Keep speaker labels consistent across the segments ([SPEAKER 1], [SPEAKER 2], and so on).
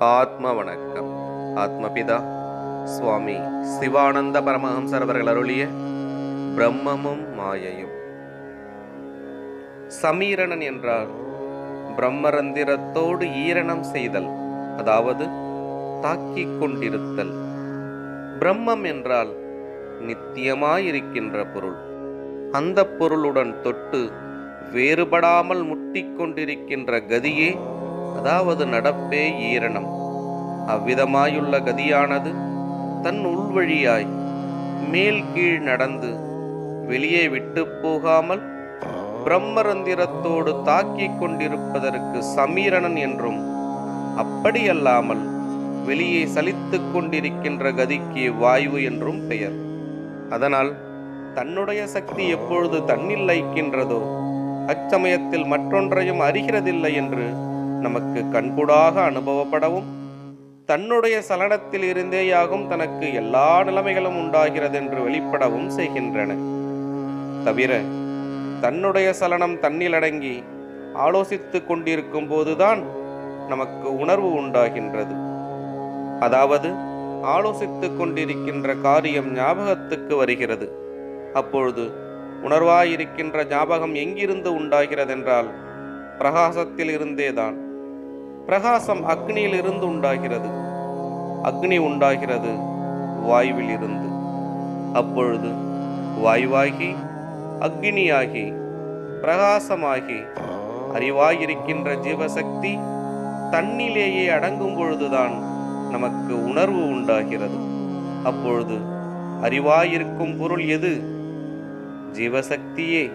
[SPEAKER 1] ஆத்ம வணக்கம். ஆத்மபிதா சுவாமி சிவானந்த பரமஹம்சர் அவர்கள் அருளிய பிரம்மமும் மாயையும். சமீரணன் என்றால் பிரம்மரந்திரத்தோடு ஈரணம் செய்தல், அதாவது தாக்கிக் கொண்டிருத்தல். பிரம்மம் என்றால் நித்தியமாயிருக்கின்ற பொருள். அந்த பொருளுடன் தொட்டு வேறுபடாமல் முட்டிக்கொண்டிருக்கின்ற கதியே, அதாவது நடப்பே ஈரணம். அவ்விதமாயுள்ள கதியானது தன் உள்வழியாய் மேல் கீழ் நடந்து வெளியே விட்டு போகாமல் பிரம்மரந்திரத்தோடு தாக்கிக் கொண்டிருப்பதற்கு சமீரணன் என்றும், அப்படியல்லாமல் வெளியே சலித்துக் கொண்டிருக்கின்ற கதிக்கு வாயு என்றும் பெயர். அதனால் தன்னுடைய சக்தி எப்பொழுது தன்னில் லயிக்கின்றதோ அச்சமயத்தில் மற்றொன்றையும் அறிகிறதில்லை என்று நமக்கு கண்கூடாக அனுபவப்படவும், தன்னுடைய சலனத்தில் இருந்தேயாகும் தனக்கு எல்லா நிலைமைகளும் உண்டாகிறதென்று வெளிப்படவும் செய்கின்றன. தவிர தன்னுடைய சலனம் தன்னில் அடங்கி ஆலோசித்து கொண்டிருக்கும் போதுதான் நமக்கு உணர்வு உண்டாகின்றது. அதாவது ஆலோசித்து கொண்டிருக்கின்ற காரியம் ஞாபகத்துக்கு வருகிறது. அப்பொழுது உணர்வாயிருக்கின்ற ஞாபகம் எங்கிருந்து உண்டாகிறதென்றால் பிரகாசத்தில் இருந்தேதான். பிரகாசம் அக்னியில் இருந்து உண்டாகிறது. அக்னி உண்டாகிறது வாயுவில் இருந்து. அப்பொழுது வாயுவாகி அக்னியாகி பிரகாசமாகி அறிவாயிருக்கின்ற ஜீவசக்தி தன்னிலேயே அடங்கும் பொழுதுதான் நமக்கு உணர்வு உண்டாகிறது. அப்பொழுது அறிவாயிருக்கும் பொருள் எது? ஜீவசக்தியே.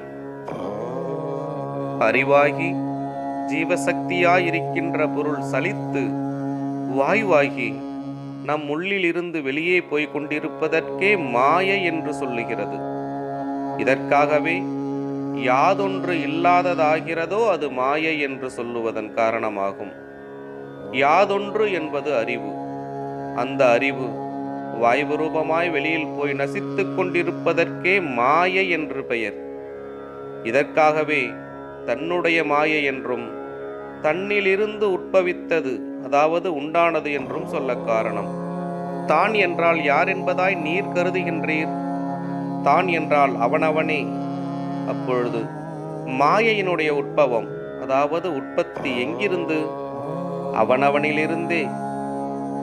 [SPEAKER 1] அறிவாகி ஜீவசக்தியாயிருக்கின்ற பொருள் சலித்து வாயுவாகி நம் உள்ளிலிருந்து வெளியே போய்க் கொண்டிருப்பதற்கே மாயை என்று சொல்லுகிறது. இதற்காகவே யாதொன்று இல்லாததாகிறதோ அது மாயை என்று சொல்லுவதன் காரணமாகும். யாதொன்று என்பது அறிவு. அந்த அறிவு வாயு ரூபமாய் வெளியில் போய் நசித்துக் கொண்டிருப்பதற்கே மாயை என்று பெயர். இதற்காகவே தன்னுடைய மாயை என்றும், தன்னிலிருந்து உட்பவித்தது, அதாவது உண்டானது என்றும் சொல்ல காரணம். தான் என்றால் யார் என்பதாய் நீர் கருதுகின்றீர்? தான் என்றால் அவனவனே. அப்பொழுது மாயையினுடைய உட்பவம், அதாவது உற்பத்தி எங்கிருந்து? அவனவனிலிருந்தே.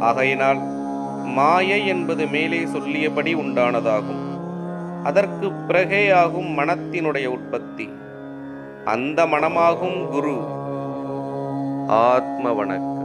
[SPEAKER 1] ஆகையினால் மாயை என்பது மேலே சொல்லியபடி உண்டானதாகும். அதற்கு பிறகேயாகும் மனத்தினுடைய உற்பத்தி. அந்த மனமாகும் குரு. ஆத்ம வணக்கம்.